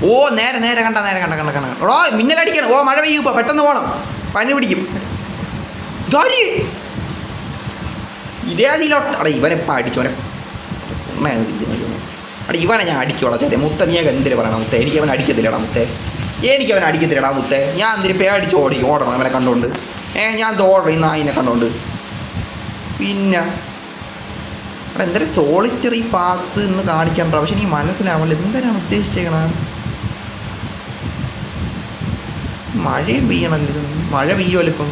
ഓ നേരെ നേരെ കണ്ട നേരെ കണ്ട കണ്ട കണ്ട ഓ മിന്നലടിക്കണം. ഓ മഴ പെയ്യും. ഇപ്പോൾ പെട്ടെന്ന് പോകണം, പനി പിടിക്കും. ഇതേ അതിലോട്ട് അടാ ഇവനെ ഇപ്പം അടിച്ചോനെ അടാ ഇവനെ ഞാൻ അടിച്ചോളാം ചേട്ടൻ. മുത്ത നീ എന്തിനു പറയണം മുത്തേ? എനിക്ക് അവൻ അടിക്കത്തില്ലടാ മുത്തേ, എനിക്ക് അവൻ അടിക്കത്തില്ലടാ മുത്തേ. ഞാൻ എന്തിനു പേടിച്ച് ഓടണം അവനെ കണ്ടുകൊണ്ട്? ഞാൻ ഓടണം ഈ നായിനെ കണ്ടുകൊണ്ട്. പിന്നെ അവിടെ എന്തൊരു സോളിറ്ററി പാത്ത് എന്ന് കാണിക്കാൻ പക്ഷെ നീ മനസ്സിലാവല്ലോ എന്തിനാണ് ഉദ്ദേശിച്ചേക്കണത്. മഴയും പെയ്യണല്ലോ, മഴ പെയ്യുമല്ലോ ഇപ്പം.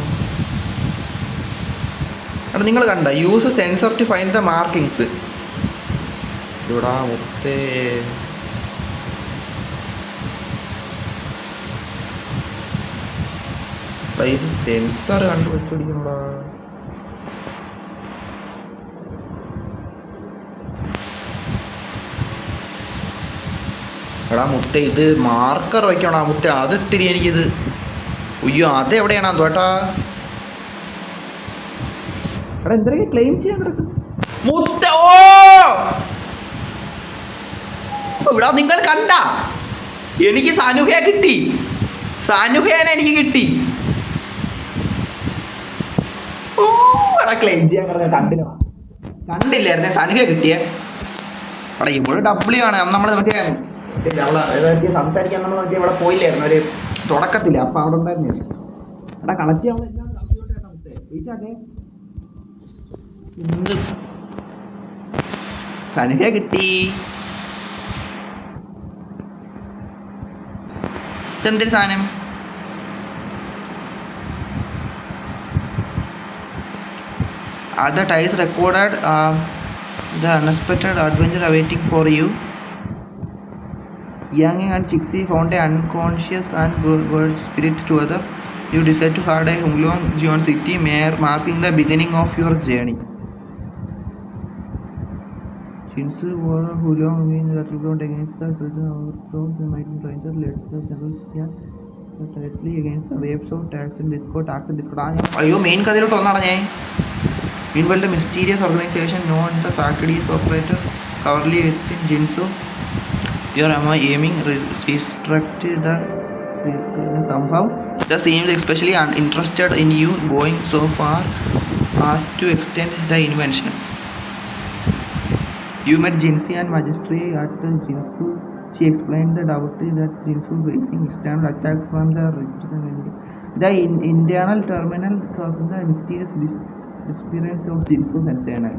അവിടെ നിങ്ങൾ കണ്ട use sensor to find the markings. ഇവിടാ മുത്തേ ഇത് സെൻസർ കണ്ടുപിടിച്ചോടിക്കണോടാ. എടാ മുത്ത ഇത് മാർക്കർ വയ്ക്കണോ മുത്ത? അത് ഇത്തിരി എനിക്കിത് അയ്യോ അതെവിടെയാണോ തോട്ടാ? എടാ എന്തൊക്കെ ക്ലെയിം ചെയ്യാൻ കിടക്കും മുത്ത. ഓ ഇവിടെ നിങ്ങൾ കണ്ട എനിക്ക് സാനുഹയെ കിട്ടി, സാനുഹേനെ എനിക്ക് കിട്ടി. ഓ എടാ ക്ലെയിം ചെയ്യാൻ കിടന്ന കണ്ടില്ലായിരുന്നേ സാനുഹയെ കിട്ടിയേ. എടാ ഇവിടെ ഡബ്ല്യൂ ആണ് നമ്മൾ മറ്റേ അവളെ സംസാരിക്കാൻ നമ്മൾ മറ്റേ ഇവിടെ പോയില്ലായിരുന്നു ഒരു തുടക്കത്തില്ല, അപ്പം അവിടെ ഉണ്ടായിരുന്നു. എടാ കളക്ട് സാനുഹയെ കിട്ടി. ഇതെന്തൊരു സാധനം? Are the tiles recorded the unexpected adventure awaiting for you? Yang and Chixi found an unconscious and good spirit together. You decide to hide a Hunglong Jion city, marking the beginning of your journey. Jinsu wore Hulong wing that rebelled against the children overthrows the mighty ranger led the jungle stand tightly against the waves of tax and disco. അയ്യോ main കഥയിലോട്ട് ഒന്നാണ് ഞാൻ. Meanwhile, the mysterious organization known as the factories operator covertly within Jinsu. Your aiming restricted the somehow. The seems especially uninterested in you, going so far as to extend the invention. You met Jinsi and Magistrate at the Jinsu. She explained the doubtly that Jinsu facing external attacks from the resistance. The internal terminal caused the mysterious disappearance of Jinsu Sensei.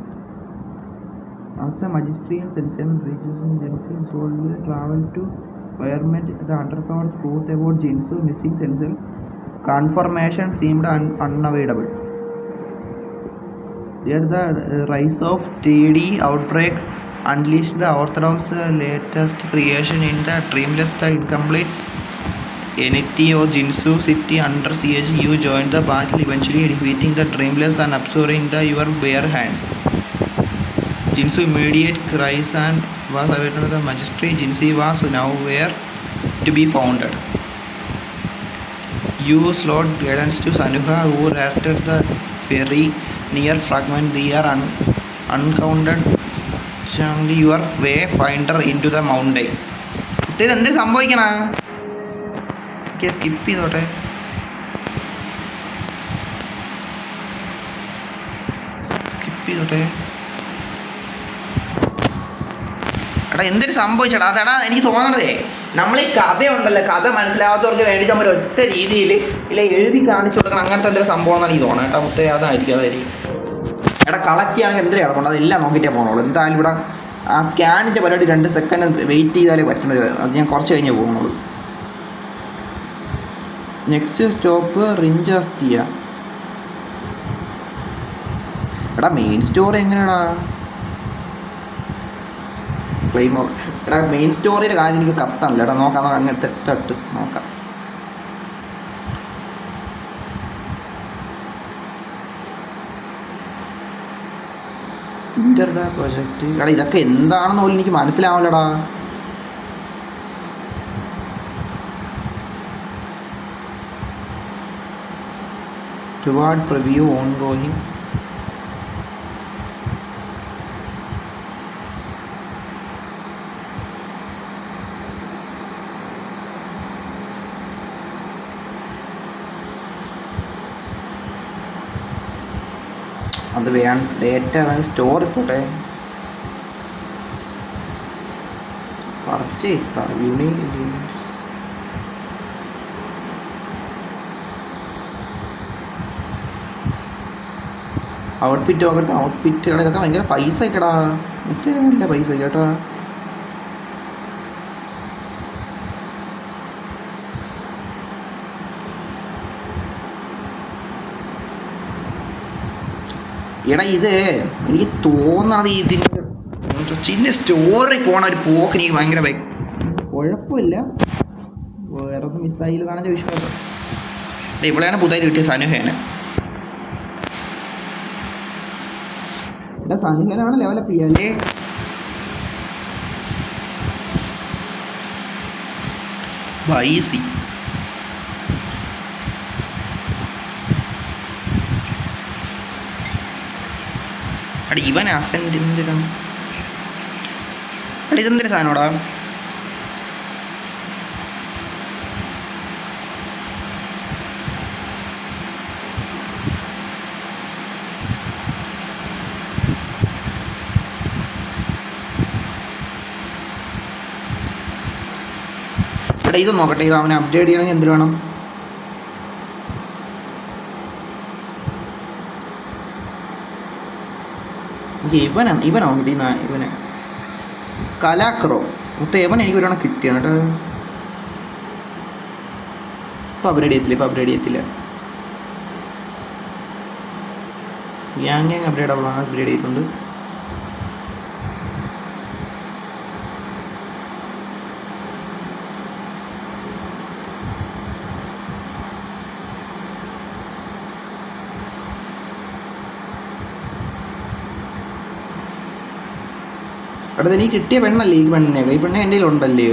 After Magistrate and Sensei reaches in Jinsu, Soul will travel to environment. The undercover truth about Jinsu missing Sensei confirmation seemed unavoidable. There, the rise of TD outbreak unleashed the Orthodox latest creation in the dreamless, the incomplete entity of Jinsu city under siege. You joined the battle, eventually defeating the dreamless and absorbing your bare hands. Jinsu immediate cries and was awaited the magistrate. Jinsi was nowhere to be founded. You slowed guidance to Sanuha, who rafted the very near fragment. They are uncounted your way finder into the mountain. ഇത് എന്ത് സംഭവിക്കണ? Skip ചെയ്തോട്ടെ. എടാ എന്തൊരു സംഭവിച്ചടാ? അതെടാ എനിക്ക് തോന്നണതേ നമ്മൾ ഈ കഥയുണ്ടല്ലോ, കഥ മനസ്സിലാവാത്തവർക്ക് വേണ്ടിയിട്ട് നമ്മൾ ഒറ്റ രീതിയിൽ ഇല്ല എഴുതി കാണിച്ചു കൊടുക്കണം, അങ്ങനത്തെ എന്തൊരു സംഭവം എന്നാണ് എനിക്ക് തോന്നുന്നത് കേട്ടോ മുത്തേ. അതായിരിക്കും. എടാ കളക്ട് ചെയ്യാണെങ്കിൽ എന്തൊരു കിടപ്പുണ്ട്, അതെല്ലാം നോക്കിയിട്ടേ പോകണുള്ളൂ. എന്തായാലും ഇവിടെ ആ സ്കാനിൻ്റെ പരിപാടി 2 സെക്കൻഡ് വെയിറ്റ് ചെയ്താലേ പറ്റുന്നത്. അത് ഞാൻ കുറച്ച് കഴിഞ്ഞേ പോകുന്നുള്ളൂ. നെക്സ്റ്റ് സ്റ്റോപ്പ് റിഞ്ചാസ്തിയ. എടാ മെയിൻ സ്റ്റോറി എങ്ങനെയാടാ ക്ലെയിമോ? എടാ മെയിൻ സ്റ്റോറിയുടെ കാര്യം എനിക്ക് കത്താണല്ലോ. എടാ നോക്കാം അങ്ങനെ തെട്ടിട്ട് നോക്കാം. ഇന്റർഡാ പ്രൊജക്റ്റ്. എടാ ഇതൊക്കെ എന്താണെന്ന് പോലും എനിക്ക് മനസ്സിലാവില്ലടാ. Reward preview ongoing. അത് ഡേറ്റ സ്റ്റോർ ഇപ്പോട്ടെ. പർച്ചേസ് യൂണിക് ഔട്ട്ഫിറ്റ് നോക്കട്ടെ. ഔട്ട്ഫിറ്റ് ഇതൊക്കെ ഭയങ്കര പൈസ ഒക്കെടാ. നല്ല പൈസ കേട്ടോ. എടാ ഇത് എനിക്ക് തോന്നണത് ഇതിൻ്റെ സ്റ്റോറി പോണ ഒരു പോക്ക് എനിക്ക് ഭയങ്കര കുഴപ്പമില്ല. വേറെ ഒന്നും മിസ്സായില്ലെന്നാണ് എൻ്റെ വിശ്വാസം. ഇവിടെയാണ് പുതുതായിട്ട് കിട്ടിയ സനുഹേന. സനുഹേനാണ് ലെവലപ്പ് ചെയ്യാല്ലേ. ബൈസി അടി ഇവൻ അസെൻറ്റ് എന്തിനാണ് അടി ഇതെന്തൊരു സാധനോടാ. എടാ ഇത് നോക്കട്ടെ. ഇത് അവനെ അപ്ഡേറ്റ് ചെയ്യണമെങ്കിൽ എന്തിനു വേണം? ഇവനോ കിട്ടിയ ഇവനെ കലാക്രോ ഇവൻ എനിക്ക് ഒരെണ്ണം കിട്ടിയാണ് കേട്ടോ. ഇപ്പം അപ്ഗ്രേഡ് ചെയ്യത്തില്ല. ഗ്യാങ് അപ്ഗ്രേഡ് ചെയ്തിട്ടുണ്ട്. എടാ നീ കിട്ടിയ പെണ്ണല്ലേ ഈ പെണ്ണിനെയൊക്കെ? ഈ പെണ്ണെ എൻ്റെ കയ്യിലുണ്ടല്ലേ.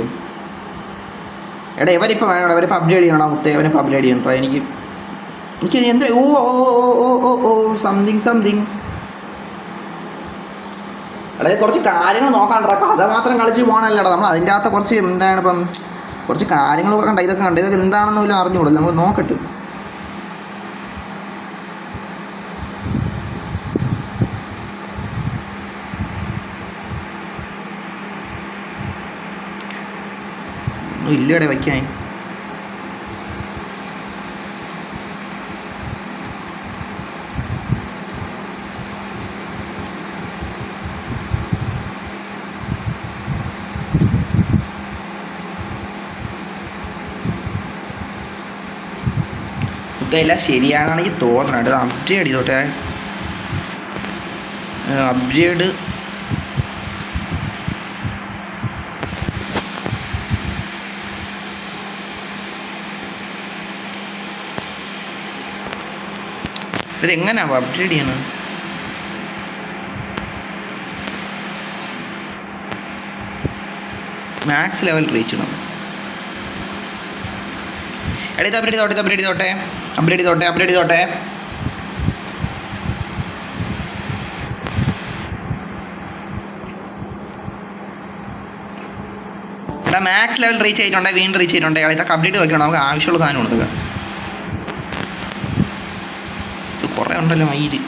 എടാ ഇവരിപ്പോൾ വേണം, ഇവരിപ്പോൾ അപ്ഡേറ്റ് ചെയ്യണം. മുത്തേ ഇവനിപ്പോൾ അപ്ഡേറ്റ് ചെയ്യണം. എനിക്ക് എന്താ സംതിങ് അതായത് കുറച്ച് കാര്യങ്ങൾ നോക്കാണ്ടോ. കഥ മാത്രം കളിച്ച് പോകണല്ലേടാ നമ്മൾ. അതിൻ്റെ അകത്ത് കുറച്ച് എന്താണ് ഇപ്പം കുറച്ച് കാര്യങ്ങളൊക്കെ കണ്ട. ഇതൊക്കെ എന്താണെന്ന് പോലും അറിഞ്ഞുകൂടല്ലോ. നമ്മൾ നോക്കട്ടെ. ഇല്ലടെ വയ്ക്കാൻ ഇതെല്ലാം ശരിയാണെന്നാണ് എനിക്ക് തോന്നണത്. അപ്ഗ്രേഡ് ചെയ്തോട്ടെ. അപ്ഗ്രേഡ് ഇതെങ്ങനെയാ അപ്ഡേറ്റ് ചെയ്യണം? മാക്സ് ലെവൽ റീച്ച് ചെയ്യണം. എടാ അപ്ഡേറ്റ് ചെയ്തോട്ടെ. എടാ മാക്സ് ലെവൽ റീച്ച് ചെയ്തിട്ടുണ്ടേ. വീണ്ടും റീച്ച് ചെയ്തിട്ടുണ്ടേ. ഇതൊക്കെ അപ്ഡേറ്റ് വെക്കണം. നമുക്ക് ആവശ്യമുള്ള സാധനം ഉണ്ട്. കുറേ ഉണ്ടല്ലോ മയില്.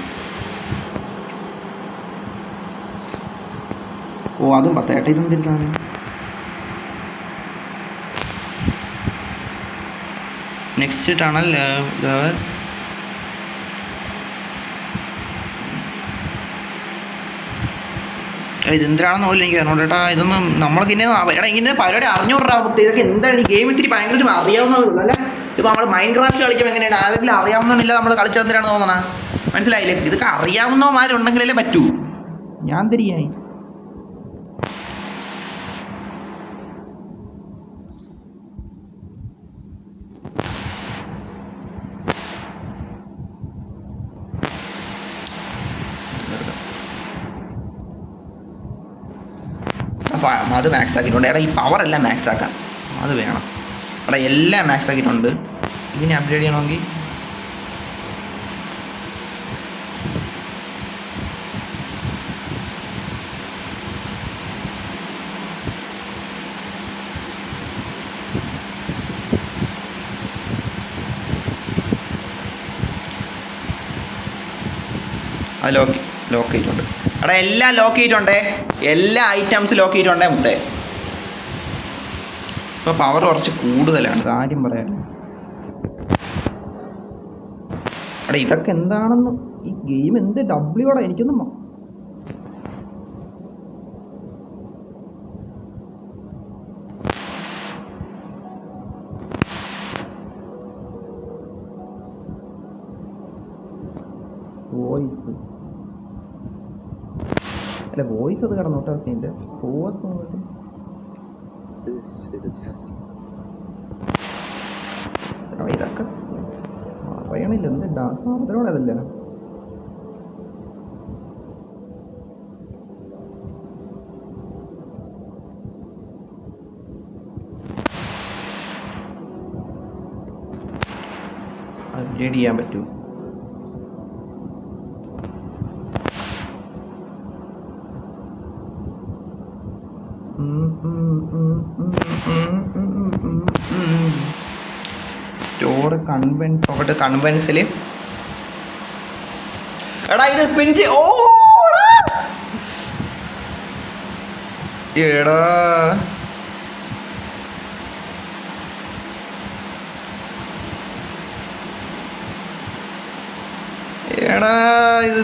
അതും 10 ഇതൊന്നും സാധനം. നെക്സ്റ്റ് ടണൽ ലെവൽ ഇതെന്തിനാണെന്ന് പോലും എനിക്ക് അറിഞ്ഞോട്ടെ കേട്ടാ. ഇതൊന്നും നമ്മൾക്ക് ഇന്നെ ഇങ്ങനെ പരിപാടി അറിഞ്ഞോടാ. ഇതൊക്കെ എന്താണ് ഈ ഗെയിം ഇത്തിരി ഭയങ്കര അറിയാവുന്നതുള്ളൂ അല്ലേ. ഇപ്പോൾ നമ്മൾ മൈൻഡ് ക്രാഫ്റ്റ് കളിക്കുമ്പോൾ എങ്ങനെയാണ് ആരെങ്കിലും അറിയാവുന്നില്ല നമ്മൾ കളിച്ചെന്തിനാണ് തോന്നണ. മനസ്സിലായില്ലേ? ഇതൊക്കെ അറിയാവുന്നവന്മാരുണ്ടെങ്കിലല്ലേ പറ്റൂ. ഞാൻ തിരിയായി അത് മാക്സ് ആക്കിയിട്ടുണ്ട്. എടാ ഈ പവറെല്ലാം മാക്സ് ആക്കാം. അത് വേണം. എടാ എല്ലാം മാക്സ് ആക്കിയിട്ടുണ്ട്. ഇതിനെ അപ്ഗ്രേഡ് ചെയ്യണമെങ്കിൽ ആ ലോക്ക് ചെയ്തിട്ടുണ്ട്. എടാ എല്ലാം ലോക്ക് ചെയ്തിട്ടുണ്ടേ, എല്ലാ ഐറ്റംസ് ലോക്ക് ചെയ്തിട്ടുണ്ടേ മുത്തേ. ഇപ്പോൾ പവർ കുറച്ച് കൂടുതലാണ്, കാര്യം പറയാൻ. എടാ ഇതൊക്കെ എന്താണെന്ന്, ഈ ഗെയിം എന്ത് ഡബ്ല്യൂടാ എനിക്കൊന്നും. വോയിസ് അല്ല, വോയിസ് അത് കിടന്നോട്ടെ സീൻ്റെ ഫോഴ്സ്. ഇതൊക്കെ പറയണില്ല, എന്ത് ഡാൻസ് അതിനോട് അതല്ല. അപ്ഗ്രേഡ് ചെയ്യാൻ പറ്റൂ. സ്റ്റോർ കൺവെൻസിൽ എടാ ഇത് സ്പിൻ ഓ എടാ എടാ ഇത്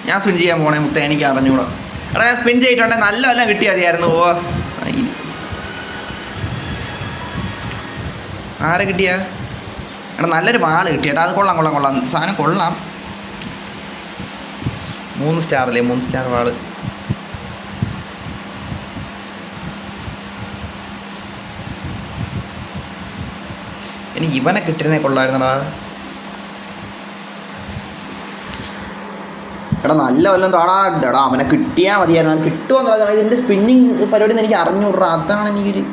ഞാൻ സ്പിൻ ചെയ്യാൻ പോണേ മുത്തേ, എനിക്ക് അറിഞ്ഞൂടാ. എടാ ഞാൻ സ്പിൻ ചെയ്തിട്ടുണ്ടെങ്കിൽ നല്ല എല്ലാം കിട്ടിയാൽ മതിയായിരുന്നു. ഓ ആരെ കിട്ടിയ? എടാ നല്ലൊരു വാള് കിട്ടിയേട്ടാ, അത് കൊള്ളാം സാധനം കൊള്ളാം. 3 സ്റ്റാറല്ലേ, 3 സ്റ്റാർ വാള്. എനിക്ക് ഇവനെ കിട്ടിയിരുന്നേ കൊള്ളായിരുന്നടാ. എടാ നല്ല വല്ലതും താടാ. എടാ അവനെ കിട്ടിയാൽ മതിയായിരുന്നു. അവൻ കിട്ടുമോ എന്നുള്ളത് ഇതിൻ്റെ സ്പിന്നിങ് പരിപാടി എനിക്ക് അറിഞ്ഞൂടാ. അതാണ് എനിക്കൊരു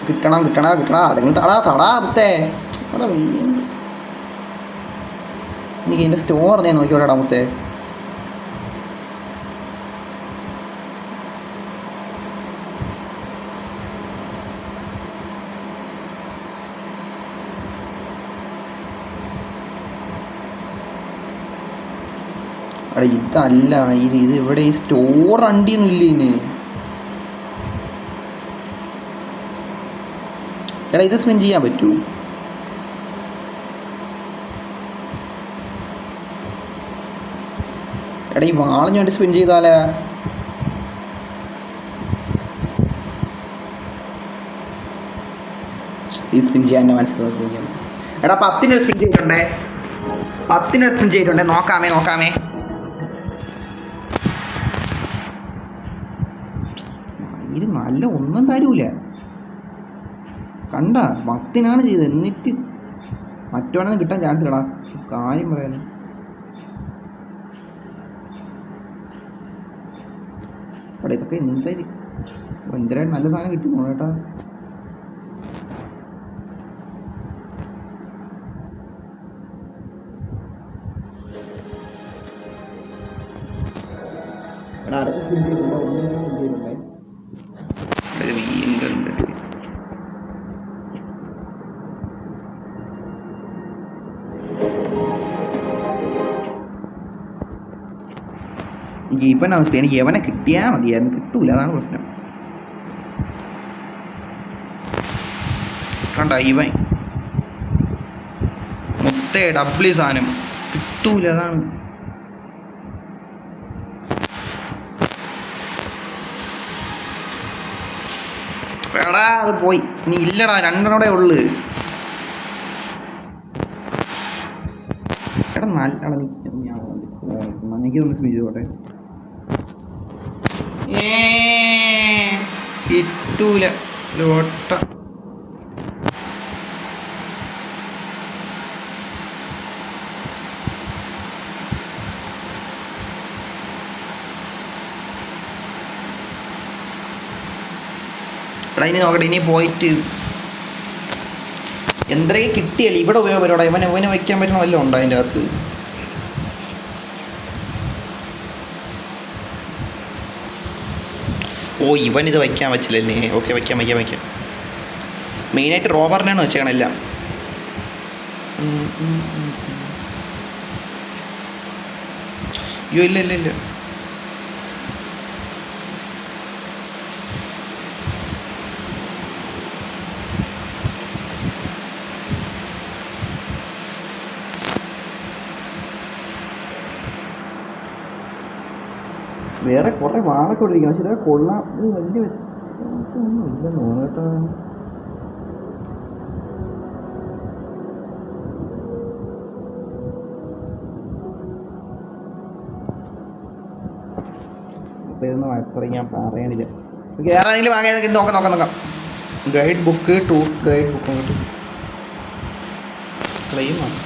കിട്ടണം അതെങ്കിലും തടാ മുത്തേ. എടാ എനിക്ക് ഇതിൻ്റെ സ്റ്റോർ ഞാൻ നോക്കിയോടാ മുത്തേ. എടാ ഇതല്ല, ഇത് ഇവിടെ ഈ സ്റ്റോർ അണ്ടിയൊന്നും ഇല്ല ഇതിന്. എടാ ഇത് സ്പിൻ ചെയ്യാൻ പറ്റൂ? എടാ ഈ വാളിന് വേണ്ടി സ്പിൻ ചെയ്താലേ? ഈ സ്പിൻ ചെയ്യാൻ എൻ്റെ മനസ്സിലാവും. സ്പിൻ ചെയ്യാൻ എടാ 10 സ്പിൻ ചെയ്തിട്ടുണ്ടേ. നോക്കാമേ. ഇത് നല്ല ഒന്നും തരൂല. കണ്ട 10 ചെയ്തത്, എന്നിട്ട് മറ്റോണെന്ന് കിട്ടാൻ ചാൻസ് ഇല്ലടാ. കാര്യം പറയാൻ അവിടെ ഇതൊക്കെ എന്തായാലും ഭയങ്കരമായിട്ട് നല്ല സാധനം കിട്ടി കേട്ടാ. എടാ അടുത്ത ഇവനവസ്ഥ എനിക്ക് എവനെ കിട്ടിയാൽ മതിയായിരുന്നു. കിട്ടൂല, അതാണ് പ്രശ്നം. കണ്ട ഇവൻ മൊത്തേ ഡബ്ല്യു സാധനം കിട്ടൂല, അതാണ്. എടാ അത് പോയി, ഇനി ഇല്ലടാ, 2 ഉള്ളു. എടാ നല്ല എനിക്കൊന്ന് സ്പീഡ് ചെയ്തോട്ടെ. കിട്ടൂല ലോട്ട. എടാ ഇനി നോക്കട്ടെ, ഇനി പോയിട്ട് എന്തൊക്കെ കിട്ടിയല്ലേ ഇവിടെ ഉപയോഗപരിപാടി ഇവനെ വയ്ക്കാൻ പറ്റുന്ന വല്ലതും ഉണ്ടോ അതിൻ്റെ അകത്ത്? ഓ ഇവനിത് വയ്ക്കാൻ പറ്റില്ലല്ലേ? ഓക്കെ വയ്ക്കാം. മെയിനായിട്ട് റോബറിനാണ് വെച്ചേക്കണം എല്ലാം. അയ്യോ ഇല്ല വേറെ കുറേ വാളൊക്കെ ഇരിക്കണം. പക്ഷെ ഇതൊക്കെ കൊള്ളാം. ഇത് വലിയ വ്യത്യാസമൊന്നും ഇല്ലെന്ന് തോന്നുന്നു കേട്ടോ. അപ്പോൾ ഇതൊന്നും അത്ര ഞാൻ പറയണില്ല. വേറെ ആരെങ്കിലും വാങ്ങിയതൊക്കെ നോക്കാം. ഗൈഡ് ബുക്ക് ഗൈഡ് ബുക്ക് ക്ലെയിമാണ്.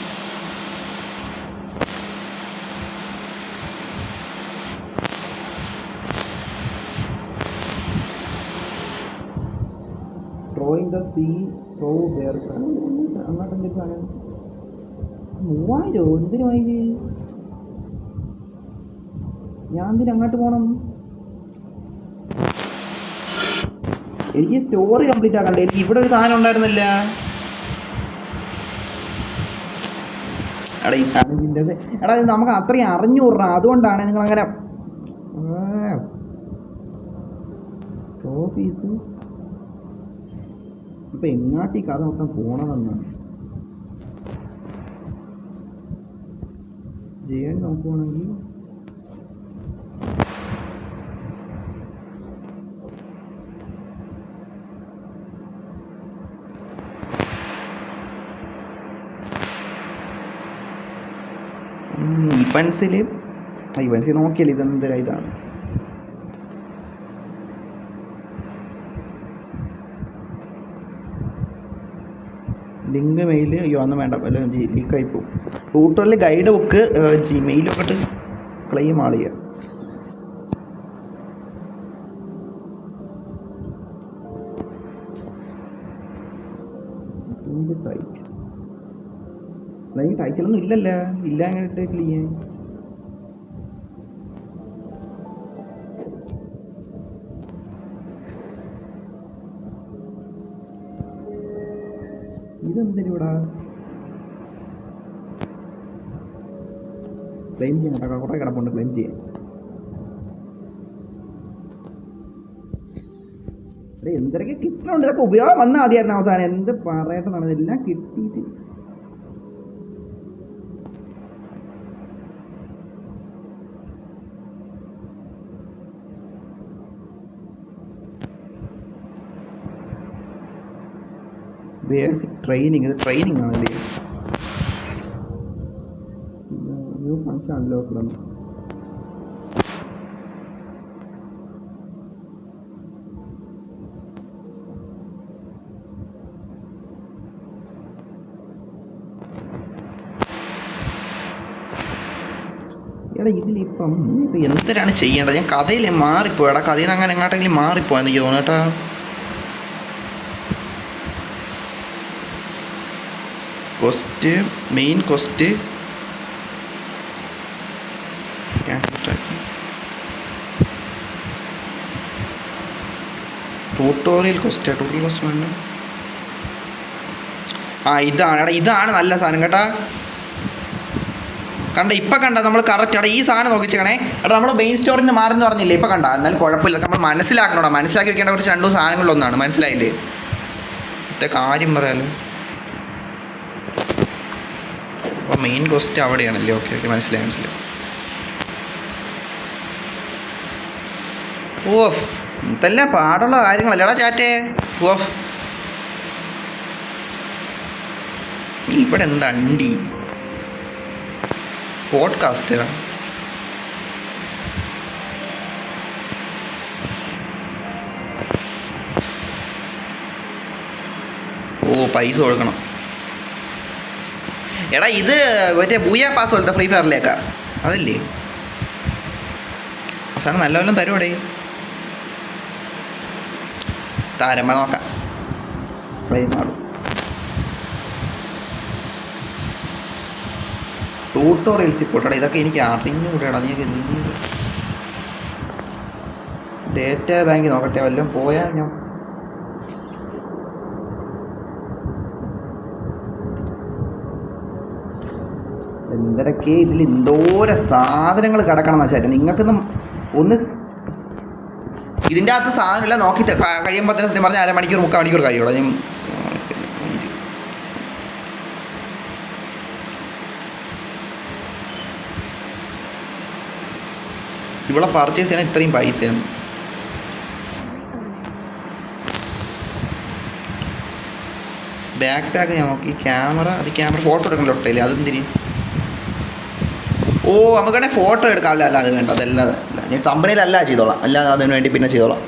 Drawing the sea pro where അങ്ങോട്ട് എന്തൊരു സാധനം 3000 എന്തിനു വാങ്ങി? ഞാൻ എന്തിനും അങ്ങോട്ട് പോകണം? എനിക്ക് സ്റ്റോറി കംപ്ലീറ്റ് ആക്കണ്ടേ? എനിക്ക് ഇവിടെ ഒരു സാധനം ഉണ്ടായിരുന്നില്ല. എടാ ഇത് നമുക്ക് അത്രയും അറിഞ്ഞൂറാ, അതുകൊണ്ടാണ് നിങ്ങളങ്ങനെ ട്രോഫീസ്. ഇപ്പൊ എങ്ങാട്ടി കഥ മൊത്തം പോണതെന്നാണ് ചെയ്യാൻ നോക്കുവാണെങ്കിൽ. ഇവൻസിൽ നോക്കിയാൽ ഇതെന്തൊരു ഇതാണ്. ലിങ്ക് മെയിൽ അയ്യോ ഒന്നും വേണ്ട, വല്ല ലീക്കായി പോകും. ട്യൂട്ടോറിയൽ ഗൈഡ് ബുക്ക് മെയിലൊക്കെ ഇട്ട് ക്ലെയിം ആൾ ചെയ്യുക. ടൈറ്റിലൊന്നും ഇല്ലല്ലോ, ഇല്ല അങ്ങനെ ടൈറ്റിൽ ചെയ്യാൻ. ഇതെന്തിനൂടാ ക്ലെയിം ചെയ്യാൻ കേട്ടോ? കുറേ കിടപ്പുണ്ട് ക്ലെയിം ചെയ്യാൻ. എന്തൊക്കെ കിട്ടുന്നുണ്ട്, ഇതൊക്കെ ഉപയോഗം വന്നാൽ മതിയായിരുന്നു. അവസാനം എന്ത് പറയട്ടെന്നാണ്, ഇതെല്ലാം കിട്ടിയിട്ട് ബേസിക് ട്രെയിനിങ്. ഇത് ട്രെയിനിങ് ആണല്ലേ? ന്യൂ ഫങ്ഷൻ അൺലോക്ക് ആണ്. എടാ ഇതിലിപ്പം എന്തിനാണ് ചെയ്യേണ്ടത്? ഞാൻ കഥയിൽ മാറിപ്പോയടാ, കഥയിൽ നിന്ന് അങ്ങനെ എങ്ങോട്ടെങ്കിലും മാറിപ്പോയെന്ന് എനിക്ക് തോന്നുന്നു കേട്ടോ. Cost main cost tutorial cost വേണ്ട. ഇതാണ് നല്ല സാധനം കേട്ടാ. ഇപ്പം കണ്ട നമ്മൾ കറക്റ്റ് ഈ സാധനം നോക്കിച്ചേക്കണേ. നമ്മൾ മെയിൻ സ്റ്റോറിൽ നിന്ന് മാറുന്നു പറഞ്ഞില്ലേ? ഇപ്പം കണ്ട, എന്നാലും കുഴപ്പമില്ല. നമ്മൾ മനസ്സിലാക്കി വെക്കേണ്ട കുറച്ച് 2 സാധനങ്ങളിലൊന്നാണ്. മനസ്സിലായില്ലേ? ഇത്തെ കാര്യം പറയാലോ. അപ്പോൾ മെയിൻ കോസ്റ്റ് അവിടെയാണല്ലേ? ഓക്കെ മനസ്സിലായി. ഓഫ് ഇതെല്ലാം പാടുള്ള കാര്യങ്ങളല്ലേടാ ചാറ്റേ. ഓഫ് ഇവിടെ എന്താ അണ്ടി പോഡ്കാസ്റ്റ്? പൈസ കൊടുക്കണം. എടാ ഇത് മറ്റേ ബൂയാ പാസ് പോലത്തെ ഫ്രീ ഫയറിലേക്കാ, അതല്ലേ? അവസാനം നല്ല വല്ലതും തരുവടേ. താരമ്മ നോക്കാം. ക്ലെയിം ആടും. ട്യൂട്ടോറിയൽസ് ഇപ്പോൾ ഇതൊക്കെ എനിക്ക് അറിഞ്ഞുകൂടാ. നീ ഡേറ്റ ബാങ്ക് നോക്കട്ടെ, വല്ലതും പോയാൽ ഞാൻ എന്തൊക്കെ ഇതിൽ എന്തോരം സാധനങ്ങൾ കിടക്കണം എന്ന് വെച്ചാൽ നിങ്ങൾക്കൊന്നും ഒന്ന് ഇതിൻ്റെ അകത്ത് സാധനമില്ല. നോക്കിയിട്ട് കഴിയുമ്പോൾ തന്നെ സത്യം പറഞ്ഞാൽ 1/2 മണിക്കൂർ 3/4 മണിക്കൂർ കഴിയുള്ളൂ. ഞാൻ ഇവിടെ പർച്ചേസ് ചെയ്യാൻ ഇത്രയും പൈസയാണ്. ബാക്ക് പാക്ക് ഞാൻ നോക്കി. ക്യാമറ ഫോട്ടോ എടുക്കണല്ലോ ഒട്ടയില്ലേ, അതും തിരി. ഓ നമുക്കാണെങ്കിൽ ഫോട്ടോ എടുക്കാം. അല്ല അത് വേണ്ട, അതല്ല ഞാൻ കമ്പനിയിലല്ല ചെയ്തോളാം. അല്ലാതെ അതിന് വേണ്ടി പിന്നെ ചെയ്തോളാം.